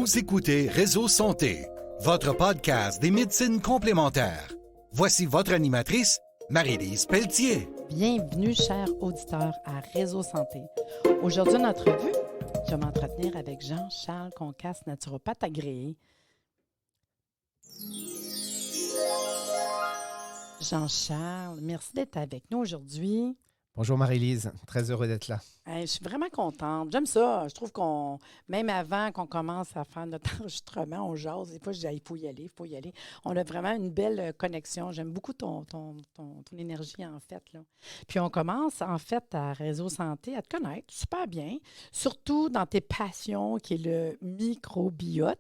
Vous écoutez Réseau Santé, votre podcast des médecines complémentaires. Voici votre animatrice, Marie-Lise Pelletier. Bienvenue, chers auditeurs, à Réseau Santé. Aujourd'hui, en entrevue, je vais m'entretenir avec Jean-Charles Concasse, naturopathe agréé. Jean-Charles, merci d'être avec nous aujourd'hui. Bonjour Marie-Lise, très heureux d'être là. Je suis vraiment contente. J'aime ça. Je trouve qu'on, même avant qu'on commence à faire notre enregistrement, on jase. Des fois, je dis, il faut y aller. On a vraiment une belle connexion. J'aime beaucoup ton énergie, en fait, là. Puis on commence, en fait, à Réseau Santé, à te connaître super bien, surtout dans tes passions, qui est le microbiote.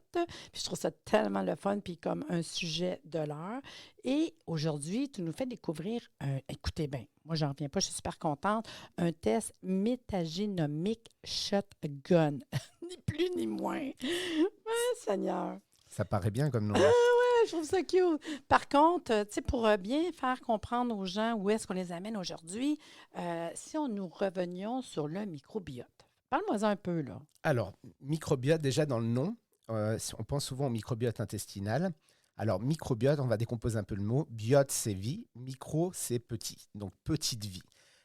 Puis je trouve ça tellement le fun, puis comme un sujet de l'heure. Et aujourd'hui, tu nous fais découvrir, écoutez bien, moi, j'en reviens pas, je suis super contente, un test métagénomique shotgun. Ni plus ni moins. Ah, Seigneur. Ça paraît bien comme nom. Ah ouais, je trouve ça cute. Par contre, tu sais, pour bien faire comprendre aux gens où est-ce qu'on les amène aujourd'hui, si on nous revenions sur le microbiote. Parle-moi un peu, là. Alors, microbiote, déjà dans le nom, on pense souvent au microbiote intestinal. Alors, microbiote, on va décomposer un peu le mot. Biote, c'est vie. Micro, c'est petit. Donc, petite vie.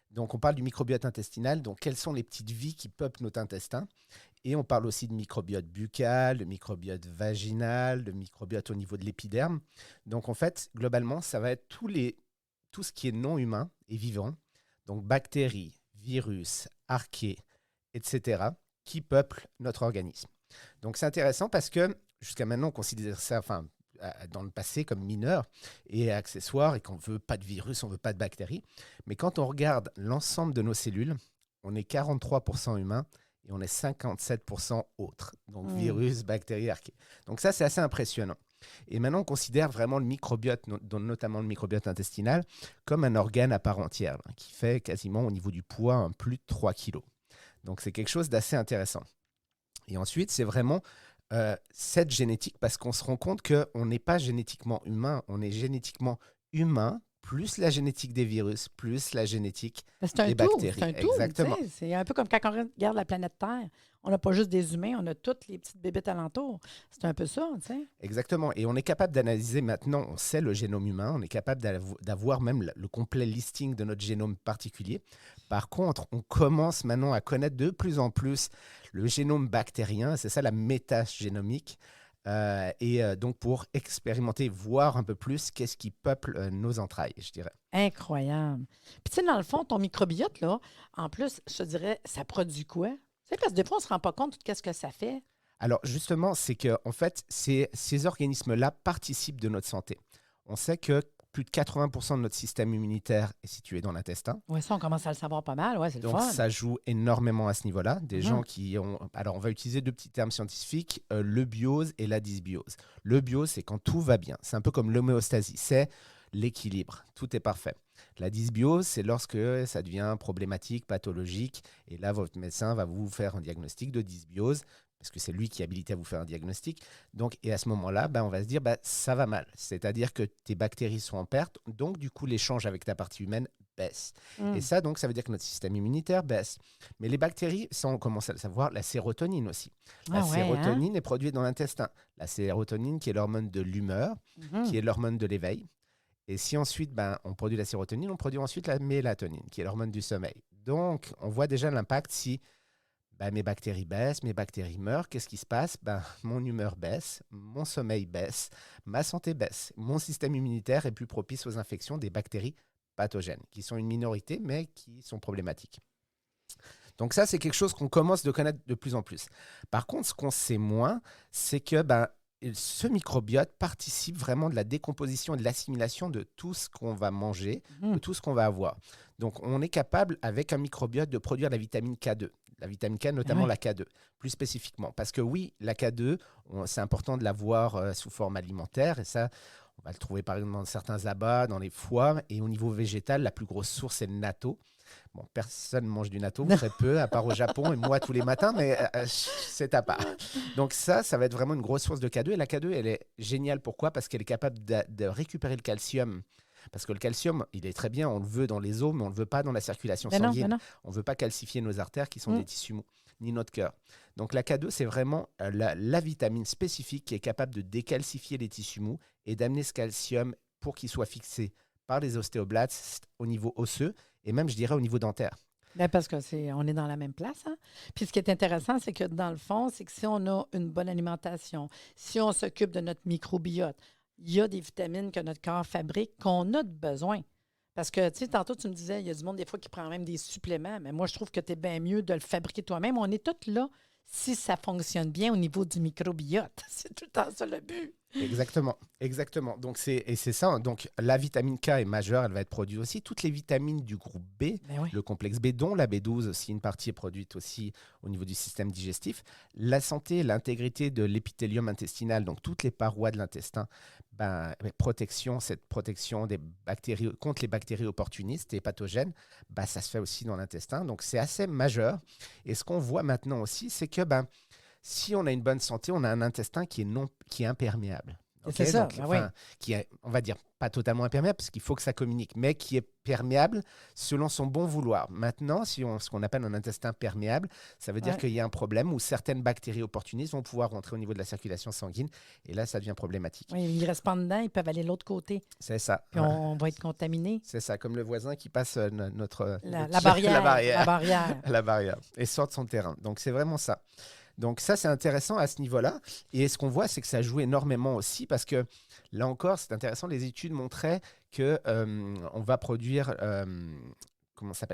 Donc, on parle du microbiote intestinal. Donc, quelles sont les petites vies qui peuplent notre intestin? Et on parle aussi de microbiote buccal, de microbiote vaginal, de microbiote au niveau de l'épiderme. Donc, en fait, globalement, ça va être tout ce qui est non humain et vivant. Donc, bactéries, virus, archées, etc., qui peuplent notre organisme. Donc, c'est intéressant parce que jusqu'à maintenant, on considère ça, dans le passé comme mineur et accessoire et qu'on ne veut pas de virus, on ne veut pas de bactéries. Mais quand on regarde l'ensemble de nos cellules, on est 43% humains et on est 57% autres. Donc virus, bactéries, archées. Donc ça, c'est assez impressionnant. Et maintenant, on considère vraiment le microbiote, notamment le microbiote intestinal, comme un organe à part entière, qui fait quasiment au niveau du poids plus de 3 kilos. Donc c'est quelque chose d'assez intéressant. Et ensuite, c'est vraiment cette génétique, parce qu'on se rend compte qu'on n'est pas génétiquement humain, on est génétiquement humain, plus la génétique des virus, plus la génétique des bactéries. C'est un tout. Exactement. C'est un peu comme quand on regarde la planète Terre. On n'a pas juste des humains, on a toutes les petites bébêtes alentours. C'est un peu ça, tu sais. Exactement. Et on est capable d'analyser maintenant, on sait le génome humain, on est capable d'avoir même le complet listing de notre génome particulier. Par contre, on commence maintenant à connaître de plus en plus le génome bactérien, c'est ça la métagénomique. Donc pour expérimenter, voir un peu plus qu'est-ce qui peuple nos entrailles, je dirais. Incroyable. Puis tu sais, dans le fond, ton microbiote, là, en plus, je te dirais, ça produit quoi? Tu sais, parce que des fois, on ne se rend pas compte de qu'est-ce que ça fait. Alors justement, c'est que en fait, ces organismes-là participent de notre santé. On sait que plus de 80% de notre système immunitaire est situé dans l'intestin. Oui, ça, on commence à le savoir pas mal. Oui, c'est le fun. Donc, ça joue énormément à ce niveau-là. Des gens qui ont... Alors, on va utiliser deux petits termes scientifiques, l'eubiose et la dysbiose. L'eubiose, c'est quand tout va bien. C'est un peu comme l'homéostasie. C'est l'équilibre. Tout est parfait. La dysbiose, c'est lorsque ça devient problématique, pathologique. Et là, votre médecin va vous faire un diagnostic de dysbiose, parce que c'est lui qui est habilité à vous faire un diagnostic. Donc, et à ce moment-là, on va se dire, ça va mal. C'est-à-dire que tes bactéries sont en perte, donc du coup, l'échange avec ta partie humaine baisse. Et ça, donc, ça veut dire que notre système immunitaire baisse. Mais les bactéries, ça, on commence à le savoir, la sérotonine aussi. La sérotonine est produite dans l'intestin. La sérotonine qui est l'hormone de l'humeur, qui est l'hormone de l'éveil. Et si ensuite, on produit la sérotonine, on produit ensuite la mélatonine, qui est l'hormone du sommeil. Donc, on voit déjà l'impact si... mes bactéries baissent, mes bactéries meurent. Qu'est-ce qui se passe? Mon humeur baisse, mon sommeil baisse, ma santé baisse. Mon système immunitaire est plus propice aux infections des bactéries pathogènes, qui sont une minorité, mais qui sont problématiques. Donc ça, c'est quelque chose qu'on commence de connaître de plus en plus. Par contre, ce qu'on sait moins, c'est que ce microbiote participe vraiment de la décomposition et de l'assimilation de tout ce qu'on va manger, de tout ce qu'on va avoir. Donc, on est capable, avec un microbiote, de produire la vitamine K2. La vitamine K, notamment la K2, plus spécifiquement. Parce que oui, la K2, c'est important de l'avoir sous forme alimentaire. Et ça, on va le trouver par exemple dans certains abats, dans les foies. Et au niveau végétal, la plus grosse source, c'est le natto. Bon, personne ne mange du natto, très peu, à part au Japon et moi tous les matins, mais c'est à part. Donc ça va être vraiment une grosse source de K2. Et la K2, elle est géniale. Pourquoi? Parce qu'elle est capable de récupérer le calcium Parce que le calcium, il est très bien, on le veut dans les os, mais on ne le veut pas dans la circulation Ben non, sanguine. ben non. On ne veut pas calcifier nos artères qui sont des tissus mous, ni notre cœur. Donc la K2, c'est vraiment la vitamine spécifique qui est capable de décalcifier les tissus mous et d'amener ce calcium pour qu'il soit fixé par les ostéoblastes au niveau osseux et même, je dirais, au niveau dentaire. Ben parce que on est dans la même place. Hein? Puis ce qui est intéressant, c'est que dans le fond, c'est que si on a une bonne alimentation, si on s'occupe de notre microbiote, il y a des vitamines que notre corps fabrique qu'on a de besoin. Parce que, tu sais, tantôt, tu me disais, il y a du monde des fois qui prend même des suppléments, mais moi, je trouve que tu es bien mieux de le fabriquer toi-même. On est tous là si ça fonctionne bien au niveau du microbiote. C'est tout le temps ça le but. Exactement, exactement. Donc c'est ça. Hein. Donc la vitamine K est majeure, elle va être produite aussi. Toutes les vitamines du groupe B, Ben oui. le complexe B, dont la B12 aussi, une partie est produite aussi au niveau du système digestif. La santé, l'intégrité de l'épithélium intestinal, donc toutes les parois de l'intestin, cette protection des bactéries contre les bactéries opportunistes et pathogènes, ça se fait aussi dans l'intestin. Donc c'est assez majeur. Et ce qu'on voit maintenant aussi, c'est que si on a une bonne santé, on a un intestin qui est imperméable. C'est ça, Donc, oui. qui est, on va dire, pas totalement imperméable, parce qu'il faut que ça communique, mais qui est perméable selon son bon vouloir. Maintenant, ce qu'on appelle un intestin perméable, ça veut dire qu'il y a un problème où certaines bactéries opportunistes vont pouvoir rentrer au niveau de la circulation sanguine, et là, ça devient problématique. Oui, ils restent pas dedans, ils peuvent aller de l'autre côté. C'est ça. Puis on va être contaminé. C'est ça, comme le voisin qui passe La la barrière. barrière. La barrière. Et sort de son terrain. Donc, c'est vraiment ça. Donc ça, c'est intéressant à ce niveau-là. Et ce qu'on voit, c'est que ça joue énormément aussi parce que, là encore, c'est intéressant, les études montraient qu'on va produire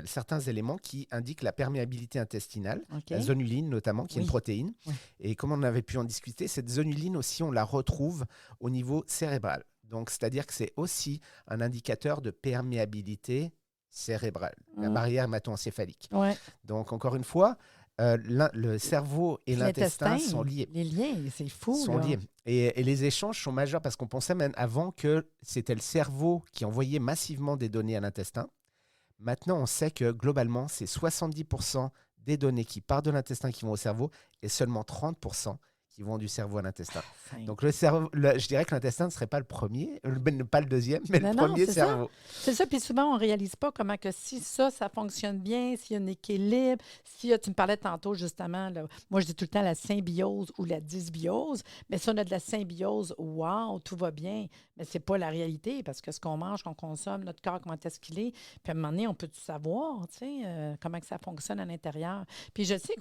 certains éléments qui indiquent la perméabilité intestinale, la zonuline notamment, qui est une protéine. Oui. Et comme on avait pu en discuter, cette zonuline aussi, on la retrouve au niveau cérébral. Donc, c'est-à-dire que c'est aussi un indicateur de perméabilité cérébrale, la barrière hémato-encéphalique. Ouais. Donc, encore une fois, le cerveau et l'intestin sont liés. Les liens, c'est fou. Sont liés. Et les échanges sont majeurs parce qu'on pensait même avant que c'était le cerveau qui envoyait massivement des données à l'intestin. Maintenant, on sait que globalement, c'est 70% des données qui partent de l'intestin qui vont au cerveau et seulement 30% qui vont du cerveau à l'intestin. Donc, je dirais que l'intestin ne serait pas le premier, pas le deuxième, mais le premier cerveau. C'est ça. Puis souvent, on ne réalise pas comment que si ça fonctionne bien, s'il y a un équilibre, tu me parlais tantôt justement, là, moi je dis tout le temps la symbiose ou la dysbiose, mais si on a de la symbiose, wow, tout va bien, mais ce n'est pas la réalité parce que ce qu'on mange, qu'on consomme, notre corps, comment est-ce qu'il est, puis à un moment donné, on peut tout savoir, comment que ça fonctionne à l'intérieur. Puis je sais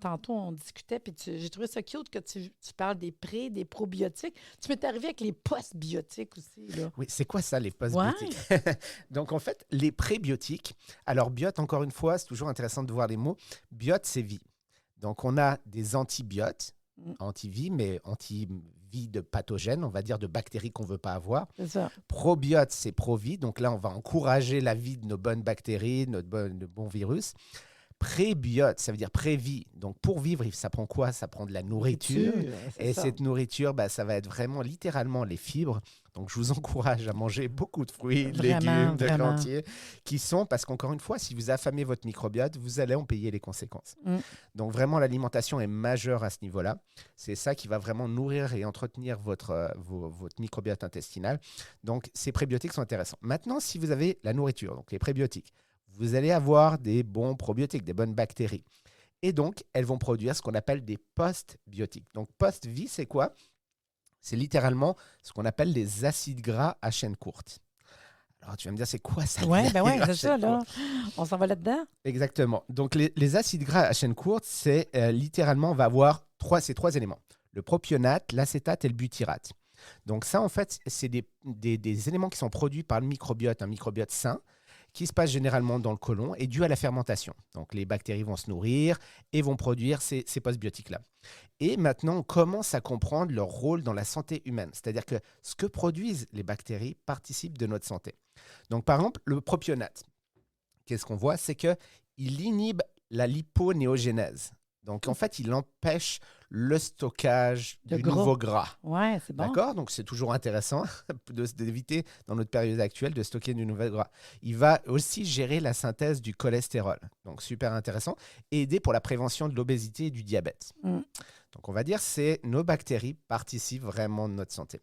tantôt on discutait, puis j'ai trouvé ça cute que tu parles des des probiotiques. Tu m'es arrivé avec les postbiotiques aussi. Là. Oui, c'est quoi ça, les postbiotiques? Donc, en fait, les prébiotiques. Alors, biote, encore une fois, c'est toujours intéressant de voir les mots. Biote, c'est vie. Donc, on a des antibiotes, anti-vie, mais anti-vie de pathogènes, on va dire de bactéries qu'on ne veut pas avoir. C'est ça. Probiote, c'est pro-vie. Donc là, on va encourager la vie de nos bonnes bactéries, de bons virus. Prébiote, ça veut dire pré-vie. Donc, pour vivre, ça prend quoi? Ça prend de la nourriture. Et cette nourriture, ça va être vraiment littéralement les fibres. Donc, je vous encourage à manger beaucoup de fruits, de légumes, de entiers, qui sont, parce qu'encore une fois, si vous affamez votre microbiote, vous allez en payer les conséquences. Donc, vraiment, l'alimentation est majeure à ce niveau-là. C'est ça qui va vraiment nourrir et entretenir votre microbiote intestinal. Donc, ces prébiotiques sont intéressants. Maintenant, si vous avez la nourriture, donc les prébiotiques, vous allez avoir des bons probiotiques, des bonnes bactéries. Et donc, elles vont produire ce qu'on appelle des postbiotiques. Donc, post-vie, c'est quoi? C'est littéralement ce qu'on appelle les acides gras à chaîne courte. Alors, tu vas me dire, c'est quoi ça? Oui, c'est ça, là. On s'en va là-dedans? Exactement. Donc, les acides gras à chaîne courte, c'est littéralement, on va avoir ces trois éléments. Le propionate, l'acétate et le butyrate. Donc, ça, en fait, c'est des éléments qui sont produits par le microbiote, un microbiote sain, qui se passe généralement dans le côlon et dû à la fermentation. Donc, les bactéries vont se nourrir et vont produire ces postbiotiques-là. Et maintenant, on commence à comprendre leur rôle dans la santé humaine. C'est-à-dire que ce que produisent les bactéries participe de notre santé. Donc, par exemple, le propionate, qu'est-ce qu'on voit? C'est qu'il inhibe la liponéogénèse. Donc, en fait, il empêche le stockage du nouveau gras. Ouais, c'est bon. D'accord? Donc, c'est toujours intéressant d'éviter, dans notre période actuelle, de stocker du nouveau gras. Il va aussi gérer la synthèse du cholestérol. Donc, super intéressant. Et aider pour la prévention de l'obésité et du diabète. Donc, on va dire que nos bactéries participent vraiment de notre santé.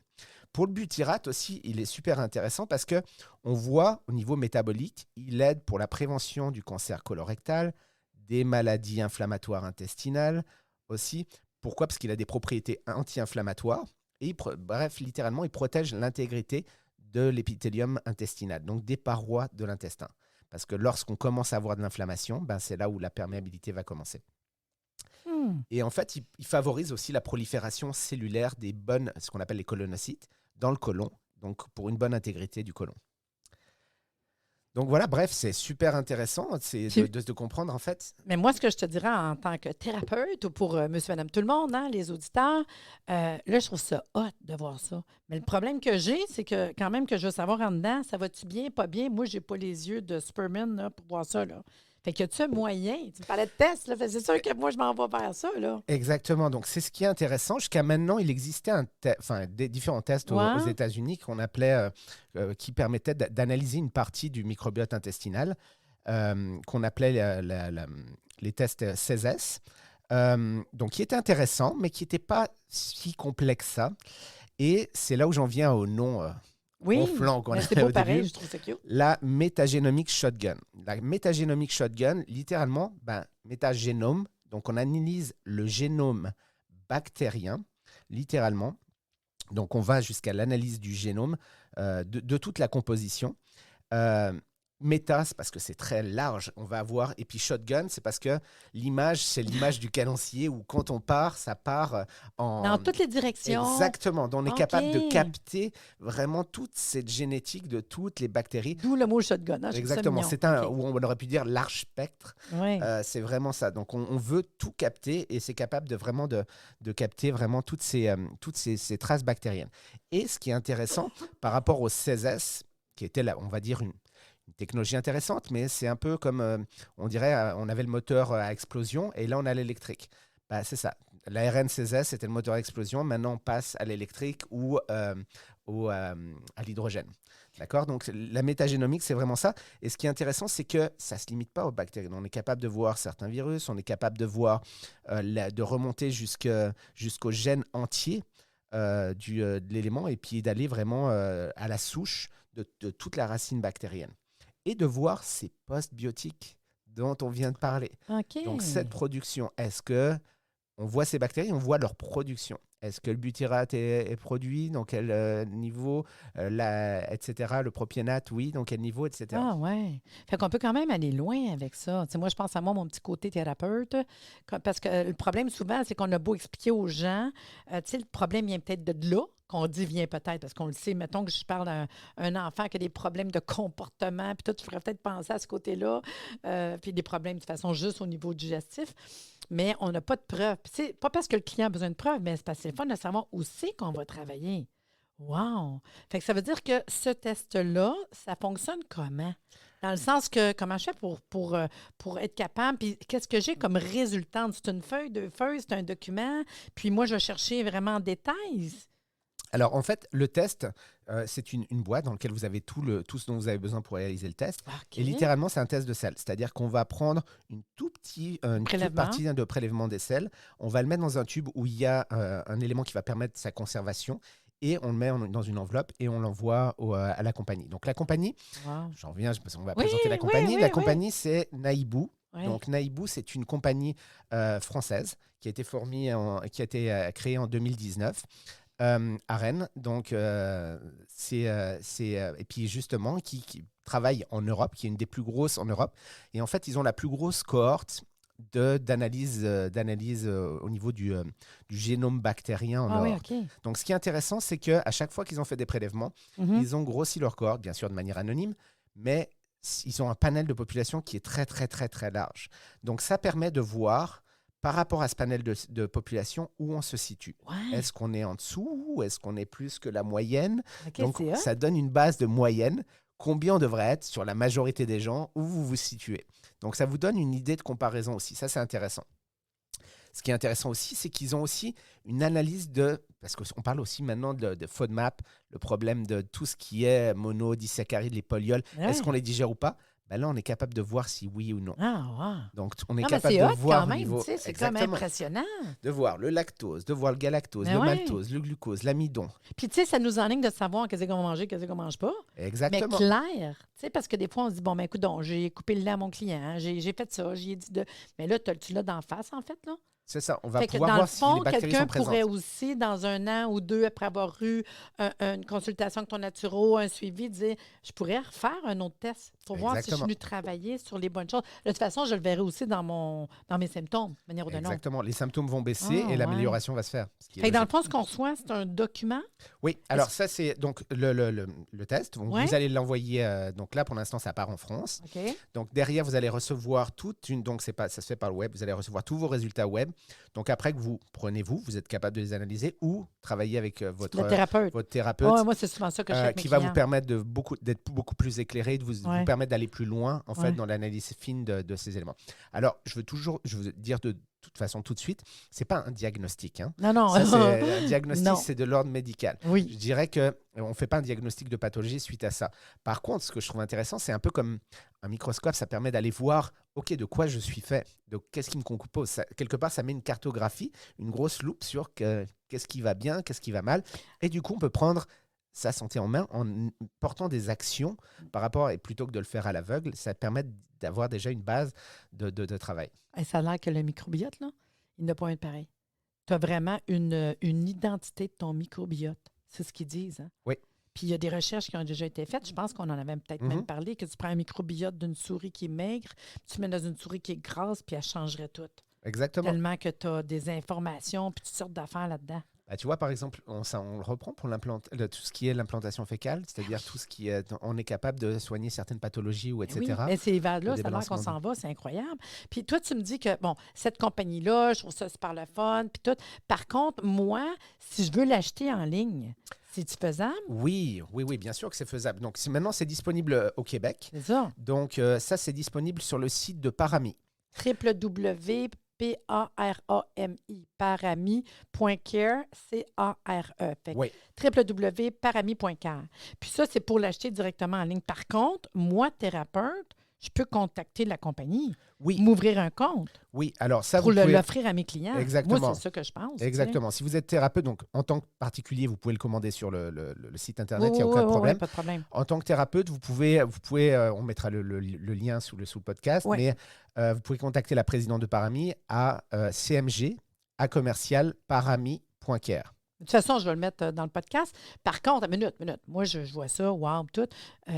Pour le butyrate aussi, il est super intéressant parce qu'on voit au niveau métabolique, il aide pour la prévention du cancer colorectal, des maladies inflammatoires intestinales aussi. Pourquoi ? Parce qu'il a des propriétés anti-inflammatoires et bref, littéralement, il protège l'intégrité de l'épithélium intestinal, donc des parois de l'intestin. Parce que lorsqu'on commence à avoir de l'inflammation, c'est là où la perméabilité va commencer. Et en fait, il favorise aussi la prolifération cellulaire des ce qu'on appelle les colonocytes, dans le côlon, donc pour une bonne intégrité du côlon. Donc voilà, bref, c'est super intéressant de comprendre en fait. Mais moi, ce que je te dirais en tant que thérapeute ou pour monsieur, madame, tout le monde, hein, les auditeurs, là, je trouve ça hot de voir ça. Mais le problème que j'ai, c'est que quand même que je veux savoir en dedans, ça va-tu bien, pas bien? Moi, j'ai pas les yeux de Superman là, pour voir ça. Là. Fait que tu as moyen? Tu me parlais de tests, là. C'est sûr que moi, je m'en vais vers ça, là. Exactement. Donc, c'est ce qui est intéressant. Jusqu'à maintenant, il existait des différents tests aux États-Unis qu'on appelait, qui permettaient d'analyser une partie du microbiote intestinal, qu'on appelait les tests CESS. Donc, qui étaient intéressants, mais qui n'étaient pas si complexes que ça. Et c'est là où j'en viens au nom gonflant qu'on c'est beau pareil, je trouve ça cute. La métagénomique shotgun. La métagénomique shotgun, littéralement, métagénome, donc on analyse le génome bactérien, littéralement. Donc on va jusqu'à l'analyse du génome, de toute la composition. Méta, c'est parce que c'est très large, on va avoir. Et puis shotgun, c'est parce que l'image, c'est l'image du calancier où quand on part, ça part dans toutes les directions. Exactement. Donc on est capable de capter vraiment toute cette génétique de toutes les bactéries. D'où le mot shotgun. Hein, exactement. C'est où on aurait pu dire large spectre. Oui. C'est vraiment ça. Donc on veut tout capter et c'est capable de capter vraiment toutes ces traces bactériennes. Et ce qui est intéressant par rapport au CESS, qui était là, on va dire une technologie intéressante, mais c'est un peu comme, on dirait, on avait le moteur à explosion et là, on a l'électrique. C'est ça. L'ARN CESS, c'était le moteur à explosion. Maintenant, on passe à l'électrique ou à l'hydrogène. D'accord ? Donc, la métagénomique, c'est vraiment ça. Et ce qui est intéressant, c'est que ça ne se limite pas aux bactéries. On est capable de voir certains virus, on est capable de voir, de remonter jusqu'au gène entier de l'élément et puis d'aller vraiment à la souche de toute la racine bactérienne. Et de voir ces postbiotiques dont on vient de parler. Okay. Donc, cette production, est-ce qu'on voit ces bactéries, on voit leur production? Est-ce que le butyrate est produit? Dans quel niveau? Etc. Le propiénate, oui. Dans quel niveau, etc. Ah ouais. Fait qu'on peut quand même aller loin avec ça. T'sais, moi, je pense à moi, mon petit côté thérapeute, parce que le problème, souvent, c'est qu'on a beau expliquer aux gens, le problème vient peut-être de là, qu'on dit vient peut-être, parce qu'on le sait. Mettons que je parle à un enfant qui a des problèmes de comportement, puis toi, tu ferais peut-être penser à ce côté-là, puis des problèmes de façon juste au niveau digestif. Mais on n'a pas de preuves. C'est pas parce que le client a besoin de preuves, mais c'est parce que c'est le fun de savoir où c'est qu'on va travailler. Wow! Fait que ça veut dire que ce test-là, ça fonctionne comment? Dans le sens que, comment je fais pour être capable? Puis qu'est-ce que j'ai comme résultante? C'est une feuille, deux feuilles, c'est un document? Puis moi, je vais chercher vraiment en détail. Alors, en fait, le test, c'est une boîte dans laquelle vous avez tout ce dont vous avez besoin pour réaliser le test. Okay. Et littéralement, c'est un test de sel. C'est-à-dire qu'on va prendre une toute partie de prélèvement des sels. On va le mettre dans un tube où il y a un élément qui va permettre sa conservation. Et on le met dans une enveloppe et on l'envoie à la compagnie. Donc, la compagnie, j'en reviens, parce qu'on va présenter la compagnie. La compagnie, c'est Naïbou. Oui. Donc, Naïbou, c'est une compagnie française qui a été créée en 2019. À Rennes, donc et puis justement qui travaille en Europe, qui est une des plus grosses en Europe. Et en fait, ils ont la plus grosse cohorte d'analyse au niveau du génome bactérien en Europe. Oui, okay. Donc, ce qui est intéressant, c'est qu'à chaque fois qu'ils ont fait des prélèvements, ils ont grossi leur cohorte, bien sûr de manière anonyme, mais ils ont un panel de population qui est très, très, très, très large. Donc, ça permet de voir par rapport à ce panel de population, où on se situe. Ouais. Est-ce qu'on est en dessous ou est-ce qu'on est plus que la moyenne? Okay, donc, ça donne une base de moyenne. Combien on devrait être sur la majorité des gens, où vous vous situez. Donc, ça vous donne une idée de comparaison aussi. Ça, c'est intéressant. Ce qui est intéressant aussi, c'est qu'ils ont aussi une analyse parce qu'on parle aussi maintenant de FODMAP, le problème de tout ce qui est monodisaccharides, les polyols. Ouais. Est-ce qu'on les digère ou pas? ben là, on est capable de voir si oui ou non. Ah, ouais. Donc, on est Non, mais capable c'est de hot voir quand au même, niveau... tu sais, c'est comme Exactement. impressionnant. De voir le lactose, de voir le galactose, Mais le ouais. maltose, le glucose, l'amidon. Puis, tu sais, ça nous enligne de savoir qu'est-ce qu'on va manger, qu'est-ce qu'on mange pas. Exactement. Mais clair, tu sais, parce que des fois, on se dit, bon, ben écoute, donc, j'ai coupé le lait à mon client, hein, j'ai fait ça, j'ai dit de... Mais là, tu l'as d'en face, en fait, là. C'est ça, on va Fait que pouvoir dans voir le fond, si les bactéries quelqu'un sont présentes. pourrait aussi, dans 1 an ou 2, après avoir eu une consultation avec ton naturo, un suivi, dire, je pourrais refaire un autre test pour voir si je suis Exactement. venu travailler sur les bonnes choses. De toute façon, je le verrai aussi dans mes symptômes, de manière ou d'une autre. Exactement. Les symptômes vont baisser Ah, et l'amélioration va se faire. Ce qui est Fait que dans le logique. fond, ce qu'on reçoit, c'est un document. Oui, alors ça, c'est donc le test. Donc, Ouais. vous allez l'envoyer. Donc là, pour l'instant, ça part en France. OK? Donc derrière, vous allez recevoir toute une. Donc ça se fait par le web. Vous allez recevoir tous vos résultats web. Donc après que vous prenez vous êtes capable de les analyser ou travailler avec votre Le thérapeute. thérapeute. Ouais, moi, c'est souvent ça que je fais avec mes Qui va vous clients. permettre d'être beaucoup plus éclairé, de vous Ouais. permettre d'aller plus loin en fait Ouais. dans l'analyse fine de ces éléments. Alors, je veux dire de toute façon tout de suite, c'est pas un diagnostic. Hein. Non. Ça, un diagnostic, Non. c'est de l'ordre médical. Je Oui. dirais que on ne fait pas un diagnostic de pathologie suite à ça. Par contre, ce que je trouve intéressant, c'est un peu comme un microscope. Ça permet d'aller voir, OK, de quoi je suis fait, de qu'est-ce qui me compose. Ça, quelque part, ça met une cartographie, une grosse loupe sur qu'est-ce qui va bien, qu'est-ce qui va mal. Et du coup, on peut prendre sa santé en main en portant des actions par rapport, et plutôt que de le faire à l'aveugle, ça permet d'avoir déjà une base de travail. Et ça a l'air que le microbiote, là, il n'a pas un pareil. Tu as vraiment une identité de ton microbiote. C'est ce qu'ils disent. Hein? Oui. Puis il y a des recherches qui ont déjà été faites. Je pense qu'on en avait peut-être même parlé, que tu prends un microbiote d'une souris qui est maigre, puis tu mets dans une souris qui est grasse, puis elle changerait tout. Exactement. Tellement que tu as des informations, puis toutes sortes d'affaires là-dedans. Bah, tu vois, par exemple, on le reprend pour tout ce qui est l'implantation fécale, c'est-à-dire tout ce qui est, on est capable de soigner certaines pathologies ou etc. Oui, mais c'est vers là, Le ça a l'air débalancement qu'on s'en va, c'est incroyable. Puis toi, tu me dis que, bon, cette compagnie-là, je trouve ça super le fun, puis tout. Par contre, moi, si je veux l'acheter en ligne, c'est-tu faisable? Oui, bien sûr que c'est faisable. Donc maintenant, c'est disponible au Québec. C'est ça. Donc ça, c'est disponible sur le site de Parami. www.parami, parami.care, C-A-R-E. Fait que Oui. www.parami.care. Puis ça, c'est pour l'acheter directement en ligne. Par contre, moi, thérapeute, je peux contacter la compagnie, Oui, m'ouvrir un compte oui. Alors ça, pour vous pouvez... l'offrir à mes clients. Exactement. Moi, c'est ça que je pense. tu sais. Exactement. Si vous êtes thérapeute, donc en tant que particulier, vous pouvez le commander sur le site internet, il n'y a Oui, aucun oui, problème. oui, pas de problème. En tant que thérapeute, vous pouvez on mettra le lien sous le podcast, Ouais. mais vous pouvez contacter la présidente de Parami à cmg@parami.care. De toute façon, je vais le mettre dans le podcast. Par contre, minute. Moi, je vois ça, wow, tout.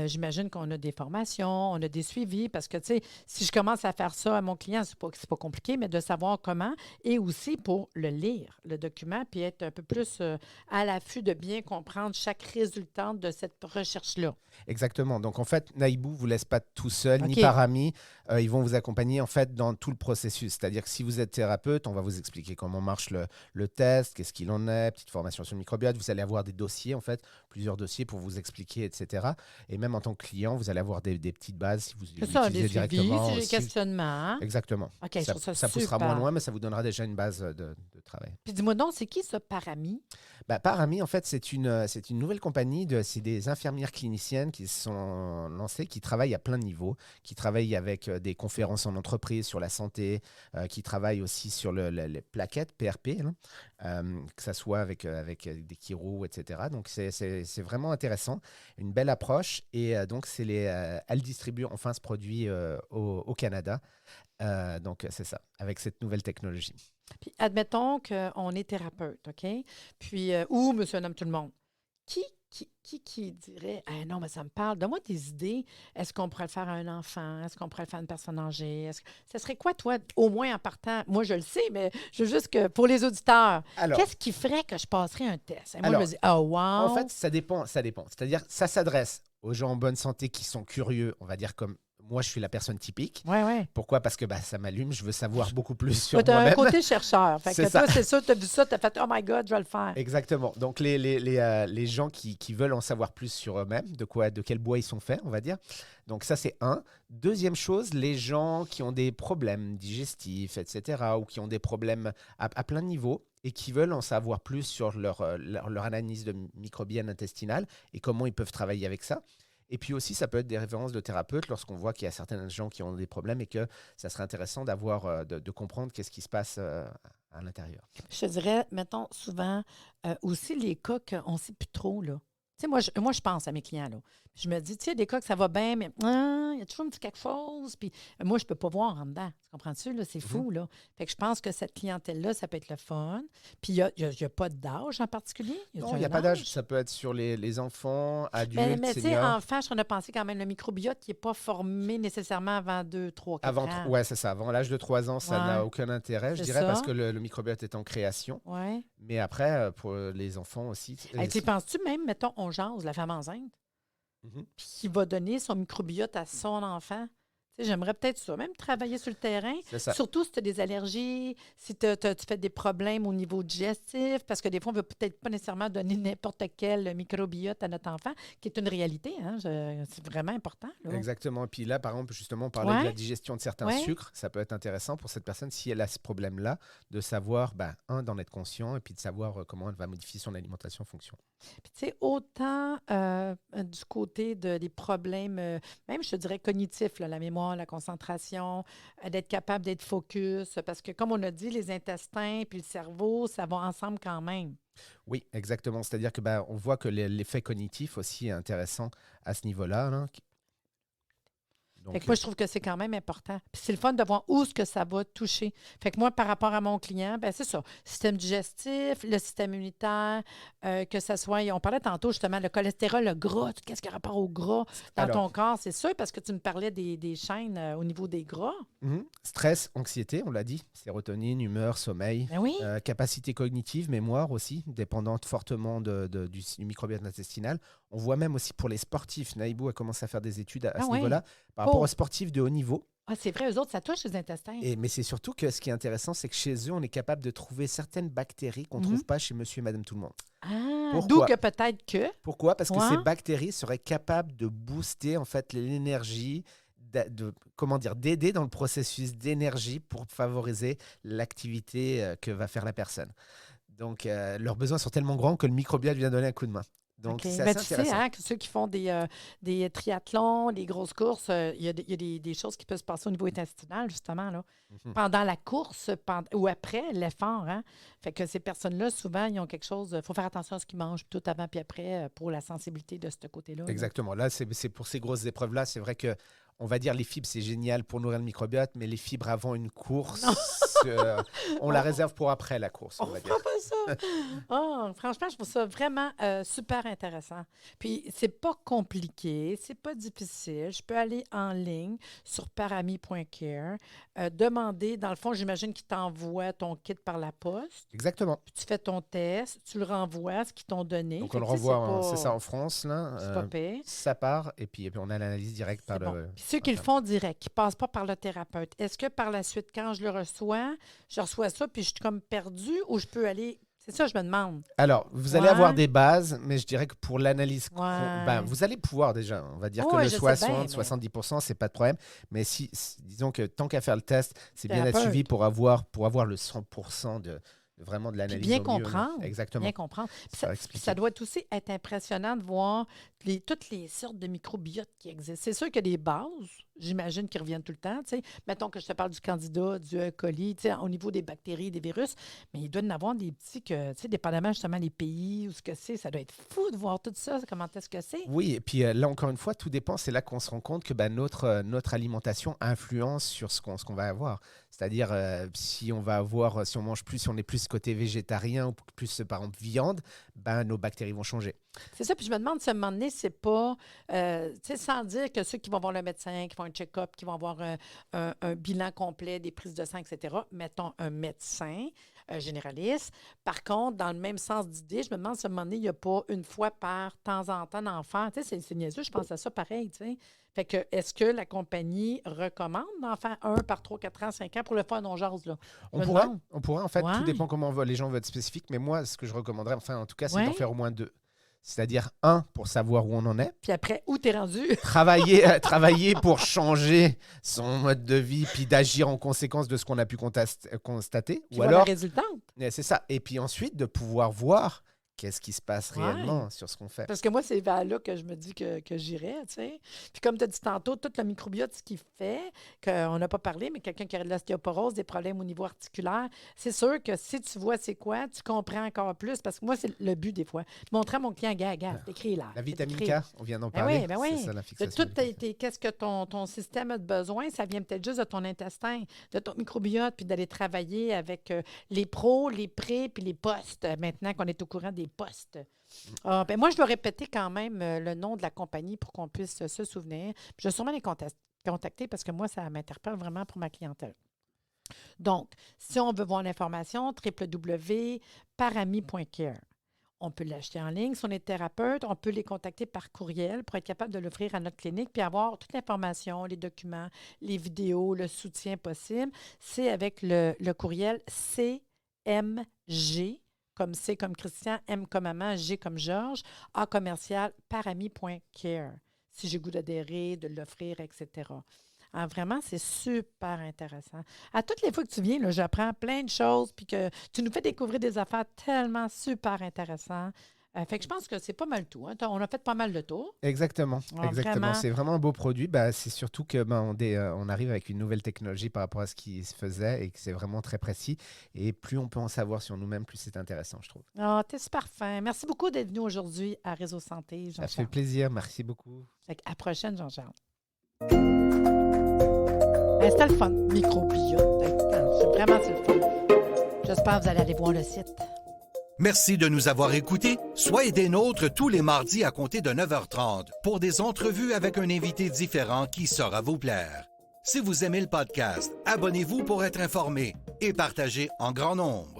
J'imagine qu'on a des formations, on a des suivis, parce que, tu sais, si je commence à faire ça à mon client, c'est pas compliqué, mais de savoir comment, et aussi pour le lire, le document, puis être un peu plus à l'affût de bien comprendre chaque résultat de cette recherche-là. Exactement. Donc, en fait, Naïbou ne vous laisse pas tout seul, ni OK. Parami. Ils vont vous accompagner, en fait, dans tout le processus. C'est-à-dire que si vous êtes thérapeute, on va vous expliquer comment marche le test, qu'est-ce qu'il en est, petite formation sur le microbiote. Vous allez avoir des dossiers, en fait, plusieurs dossiers pour vous expliquer, etc. Et même en tant que client, vous allez avoir des petites bases si vous C'est ça, l'utilisez des suivis, directement. si j'ai des aussi. questionnements. Hein? Exactement. OK, je trouve ça poussera super. moins loin, mais ça vous donnera déjà une base de travail. Puis dis-moi donc, c'est qui ça, Parami? Parami, en fait, c'est une nouvelle compagnie. C'est des infirmières cliniciennes qui se sont lancées, qui travaillent à plein de niveaux, qui travaillent avec des conférences en entreprise sur la santé, qui travaillent aussi sur les plaquettes PRP, que ça soit avec des chiro, etc. Donc, c'est vraiment intéressant. Une belle approche. Et donc, elle distribue enfin ce produit au Canada. Donc, c'est ça, avec cette nouvelle technologie. Puis admettons qu'on est thérapeute, OK? Puis, ou monsieur, nomme tout le monde. Qui dirait, ah non, mais ça me parle, donne-moi des idées. Est-ce qu'on pourrait le faire à un enfant? Est-ce qu'on pourrait le faire à une personne âgée? Ce serait quoi, toi, au moins en partant? Moi, je le sais, mais je veux juste que pour les auditeurs, Alors, qu'est-ce qui ferait que je passerais un test? Et moi, Alors, je me dis, oh, wow! en fait, ça dépend. C'est-à-dire, ça s'adresse aux gens en bonne santé qui sont curieux, on va dire comme moi, je suis la personne typique. Oui, oui. Pourquoi? Parce que ça m'allume, je veux savoir beaucoup plus sur Tu as un moi-même. côté chercheur. Fait C'est que ça. toi, c'est ça, tu as vu ça, tu as fait, oh my God, je vais le faire. Exactement. Donc, les gens qui veulent en savoir plus sur eux-mêmes, de quel bois ils sont faits, on va dire. Donc, ça, c'est un. Deuxième chose, les gens qui ont des problèmes digestifs, etc., ou qui ont des problèmes à plein de niveaux et qui veulent en savoir plus sur leur analyse de microbienne intestinale et comment ils peuvent travailler avec ça. Et puis aussi, ça peut être des références de thérapeutes lorsqu'on voit qu'il y a certains gens qui ont des problèmes et que ça serait intéressant de comprendre qu'est-ce qui se passe à l'intérieur. Je te dirais, mettons, souvent, aussi les cas qu'on ne sait plus trop, là. Tu sais, moi, je pense à mes clients, là. Je me dis, tu sais, des cas que ça va bien, mais il y a toujours un petit quelque chose. Puis moi, je ne peux pas voir en dedans. Tu comprends-tu, là? C'est fou, là. Fait que je pense que cette clientèle-là, ça peut être le fun. Puis il n'y a pas d'âge en particulier. Non, il n'y a pas d'âge. Ça peut être sur les enfants, adultes, mais tu sais, seniors. enfant, je suis en train de penser quand même, le microbiote qui n'est pas formé nécessairement avant 2, 3, 4 ans. Ouais, c'est ça. Avant l'âge de 3 ans, ça n'a aucun intérêt, je dirais, parce que le microbiote est en création. Ouais. Mais après, pour les enfants aussi. Tu penses-tu même, mettons, on jase, la femme enceinte, qui va donner son microbiote à son enfant? Tu sais, j'aimerais peut-être ça, même travailler sur le terrain. Surtout si tu as des allergies, si tu fais des problèmes au niveau digestif, parce que des fois, on ne veut peut-être pas nécessairement donner n'importe quel microbiote à notre enfant, qui est une réalité. Hein? C'est vraiment important. Là. Exactement. Et puis là, par exemple, justement, parler de la digestion de certains sucres, ça peut être intéressant pour cette personne, si elle a ce problème-là, de savoir, d'en être conscient et puis de savoir comment elle va modifier son alimentation en fonction. Puis, tu sais, autant du côté des problèmes, même, je te dirais, cognitifs, là, la mémoire, la concentration, d'être capable d'être focus, parce que, comme on a dit, les intestins puis le cerveau, ça va ensemble quand même. Oui, exactement. C'est-à-dire que on voit que l'effet cognitif aussi est intéressant à ce niveau-là. Là. Donc, fait que moi, je trouve que c'est quand même important. Puis c'est le fun de voir où est-ce que ça va toucher. Fait que moi, par rapport à mon client, c'est ça. Système digestif, le système immunitaire, que ça soit... On parlait tantôt, justement, le cholestérol, le gras, qu'est-ce qui a rapport au gras dans ton corps, c'est sûr, parce que tu me parlais des chaînes au niveau des gras. Stress, anxiété, on l'a dit, sérotonine, humeur, sommeil, capacité cognitive, mémoire aussi, dépendante fortement du microbiote intestinal. On voit même aussi pour les sportifs, Naïbou a commencé à faire des études à ce niveau-là, par rapport aux sportifs de haut niveau. Ah, c'est vrai, eux autres, ça touche les intestins. Mais c'est surtout que ce qui est intéressant, c'est que chez eux, on est capable de trouver certaines bactéries qu'on ne trouve pas chez monsieur et madame tout le monde. Ah, d'où que peut-être que... Pourquoi? Parce que ces bactéries seraient capables de booster en fait l'énergie, d'aider dans le processus d'énergie pour favoriser l'activité que va faire la personne. Donc, leurs besoins sont tellement grands que le microbiote vient donner un coup de main. Donc, c'est assez tu intéressant. sais, hein, que ceux qui font des triathlons, des grosses courses, il y a des choses qui peuvent se passer au niveau intestinal, justement, là, pendant la course ou après l'effort. Hein? Fait que ces personnes-là, souvent, ils ont quelque chose. Il faut faire attention à ce qu'ils mangent tout avant puis après pour la sensibilité de ce côté-là. Exactement. Là, c'est pour ces grosses épreuves-là. C'est vrai que on va dire les fibres, c'est génial pour nourrir le microbiote, mais les fibres avant une course, on la réserve pour après la course, on va dire. Pas ça. Franchement, je trouve ça vraiment super intéressant. Puis, c'est pas compliqué, c'est pas difficile. Je peux aller en ligne sur parami.care, demander, dans le fond, j'imagine qu'ils t'envoient ton kit par la poste. Exactement. Puis tu fais ton test, tu le renvoies, ce qu'ils t'ont donné. Donc, on le renvoie, c'est ça, en France, là. C'est pas pire. Ça part, et puis on a l'analyse directe par le... Ceux qui le font direct, qui ne passent pas par le thérapeute, est-ce que par la suite, quand je le reçois, je reçois ça puis je suis comme perdue ou je peux aller... C'est ça, je me demande. Alors, vous allez avoir des bases, mais je dirais que pour l'analyse, vous allez pouvoir déjà. On va dire que le 70%, c'est pas de problème. Mais disons que tant qu'à faire le test, c'est bien d'être suivi pour avoir le 100% vraiment de l'analyse. Puis bien comprendre. Exactement. Bien comprendre. Ça doit aussi être impressionnant de voir toutes les sortes de microbiotes qui existent. C'est sûr qu'il y a des bases, j'imagine, qui reviennent tout le temps. T'sais. Mettons que je te parle du candida, du E. coli, au niveau des bactéries, des virus, mais il doit y en avoir des petits que, dépendamment justement des pays ou ce que c'est, ça doit être fou de voir tout ça, comment est-ce que c'est. Oui, et puis là, encore une fois, tout dépend. C'est là qu'on se rend compte que notre alimentation influence sur ce qu'on va avoir. C'est-à-dire, si on mange plus, si on est plus côté végétarien ou plus, par exemple, viande, nos bactéries vont changer. C'est ça, puis je me demande si à un moment donné, c'est pas, sans dire que ceux qui vont voir le médecin, qui font un check-up, qui vont avoir un bilan complet des prises de sang, etc., mettons un médecin généraliste. Par contre, dans le même sens d'idée, je me demande si à un moment donné, il n'y a pas une fois par temps en temps d'enfant. Tu sais, c'est niaiseux, je pense à ça pareil, tu sais. Fait que, est-ce que la compagnie recommande d'en faire un par 3, 4 ans, 5 ans pour le faire non jase, là? On pourrait, en fait, tout dépend comment les gens veulent être spécifiques, mais moi, ce que je recommanderais, enfin, en tout cas, c'est d'en faire au moins 2. C'est-à-dire, 1, pour savoir où on en est. Puis après, où t'es rendu? Travailler pour changer son mode de vie, puis d'agir en conséquence de ce qu'on a pu constater. Puis ou alors, la résultante. C'est ça. Et puis ensuite, de pouvoir voir qu'est-ce qui se passe Ouais. réellement sur ce qu'on fait. Parce que moi, c'est vers là que je me dis que j'irais, tu sais. Puis comme tu as dit tantôt, tout le microbiote, ce qu'il fait, qu'on n'a pas parlé, mais quelqu'un qui aurait de l'ostéoporose, des problèmes au niveau articulaire, c'est sûr que si tu vois c'est quoi, tu comprends encore plus. Parce que moi, c'est le but des fois. Montrer à mon client, gars, c'est écrit là. La vitamine écrit. K, on vient d'en Ben parler. oui, ben oui. C'est ça la De fixation. tout, qu'est-ce que ton système a de besoin, ça vient peut-être juste de ton intestin, de ton microbiote, puis d'aller travailler avec les pros, les prés, puis les postes, maintenant qu'on est au courant des postes. Ah, ben moi, je dois répéter quand même le nom de la compagnie pour qu'on puisse se souvenir. Puis je vais sûrement les contacter parce que moi, ça m'interpelle vraiment pour ma clientèle. Donc, si on veut voir l'information, www.parami.care. On peut l'acheter en ligne. Si on est thérapeute, on peut les contacter par courriel pour être capable de l'offrir à notre clinique puis avoir toute l'information, les documents, les vidéos, le soutien possible. C'est avec le courriel CMG, comme C comme Christian, M comme maman, G comme Georges, A commercial, parami.care. Si j'ai goût d'adhérer, de l'offrir, etc. Ah, vraiment, c'est super intéressant. À toutes les fois que tu viens, là, j'apprends plein de choses, puis que tu nous fais découvrir des affaires tellement super intéressantes. Fait que je pense que c'est pas mal tout. Hein. On a fait pas mal de tours. Exactement, Ah, exactement. vraiment. C'est vraiment un beau produit. Bah, c'est surtout que on arrive avec une nouvelle technologie par rapport à ce qui se faisait et que c'est vraiment très précis. Et plus on peut en savoir sur nous-mêmes, plus c'est intéressant, je trouve. Ah, t'es super fin. Merci beaucoup d'être venu aujourd'hui à Réseau Santé, Ça fait Jean-Charles. plaisir. Merci beaucoup. Fait à la prochaine, Jean-Charles. C'était le fun, microbiote. C'est vraiment le fun. J'espère que vous allez aller voir le site. Merci de nous avoir écoutés. Soyez des nôtres tous les mardis à compter de 9h30 pour des entrevues avec un invité différent qui saura vous plaire. Si vous aimez le podcast, abonnez-vous pour être informé et partagez en grand nombre.